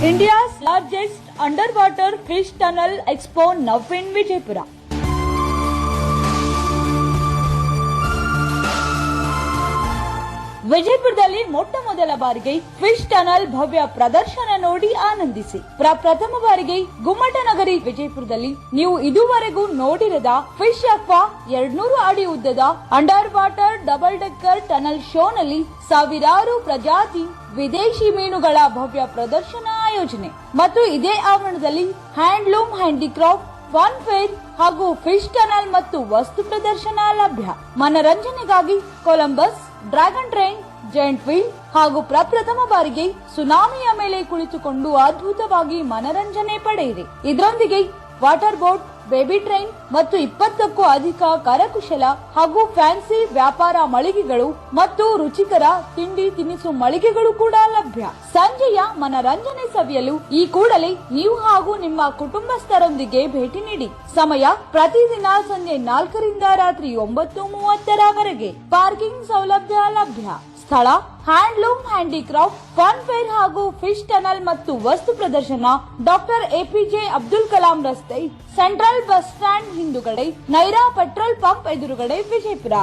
India's largest underwater fish tunnel expo now in Vijaypura. ವಿಜಯಪುರದಲ್ಲಿ ಮೊಟ್ಟ ಮೊದಲ ಬಾರಿಗೆ ಫಿಶ್ ಟನಲ್ ಭವ್ಯ ಪ್ರದರ್ಶನ ನೋಡಿ ಆನಂದಿಸಿ. ಪ್ರಥಮ ಬಾರಿಗೆ ಗುಮ್ಮಟನಗರಿ ವಿಜಯಪುರದಲ್ಲಿ ನೀವು ಇದುವರೆಗೂ ನೋಡಿರದ ಫಿಶ್ ಅಕ್ವಾ 200 ಅಡಿ ಉದ್ದದ under water double decker tunnel ಶೋನಲ್ಲಿ ಸಾವಿರಾರು ಪ್ರಜಾತಿ ವಿದೇಶಿ ಮೀನುಗಳ ಭವ್ಯ ಪ್ರದರ್ಶನ ಆಯೋಜನೆ ಮತ್ತು ಇದೇ ಆವರಣದಲ್ಲಿ ಹ್ಯಾಂಡ್ಲೂಮ್ ಹ್ಯಾಂಡಿಕ್ರಾಫ್ಟ್ ಫನ್ ಫೇರ್ ಹಾಗೂ ಫಿಶ್ ಟನಲ್ ಮತ್ತು ವಸ್ತು ಪ್ರದರ್ಶನ ಲಭ್ಯ. ಮನರಂಜನೆಗಾಗಿ Columbus, dragon train, giant wheel ಹಾಗೂ ಪ್ರಪ್ರಥಮ ಬಾರಿಗೆ ಸುನಾಮಿಯ ಮೇಲೆ ಕುಳಿತುಕೊಂಡು ಅದ್ಭುತವಾಗಿ ಮನರಂಜನೆ ಪಡೆಯಿರಿ. ಇದರೊಂದಿಗೆ ವಾಟರ್ ಬೋಟ್, ಬೇಬಿ ಟ್ರೈನ್ ಮತ್ತು 20ಕ್ಕೂ ಅಧಿಕ ಕರಕುಶಲ ಹಾಗೂ ಫ್ಯಾನ್ಸಿ ವ್ಯಾಪಾರ ಮಳಿಗೆಗಳು ಮತ್ತು ರುಚಿಕರ ತಿಂಡಿ ತಿನಿಸು ಮಳಿಗೆಗಳು ಕೂಡ ಲಭ್ಯ. ಸಂಜೆಯ ಮನರಂಜನೆ ಸವಿಯಲು ಈ ಕೂಡಲೇ ನೀವು ಹಾಗೂ ನಿಮ್ಮ ಕುಟುಂಬಸ್ಥರೊಂದಿಗೆ ಭೇಟಿ ನೀಡಿ. ಸಮಯ ಪ್ರತಿದಿನ ಸಂಜೆ 4ರಿಂದ ರಾತ್ರಿ 9:30ರವರೆಗೆ. ಪಾರ್ಕಿಂಗ್ ಸೌಲಭ್ಯ ಲಭ್ಯ. ಸ್ಥಳ ಹ್ಯಾಂಡ್ಲೂಮ್ ಹ್ಯಾಂಡಿಕ್ರಾಫ್ಟ್ ಫನ್ ಫೇರ್ ಹಾಗೂ ಫಿಶ್ ಟನಲ್ ಮತ್ತು ವಸ್ತು ಪ್ರದರ್ಶನ ಡಾಕ್ಟರ್ ಎಪಿಜೆ ಅಬ್ದುಲ್ ಕಲಾಂ ರಸ್ತೆ, ಸೆಂಟ್ರಲ್ ಬಸ್ ಸ್ಟ್ಯಾಂಡ್ ಹಿಂದುಗಡೆ, ನೈರಾ ಪೆಟ್ರೋಲ್ ಪಂಪ್ ಎದುರುಗಡೆ, ವಿಜಯಪುರ.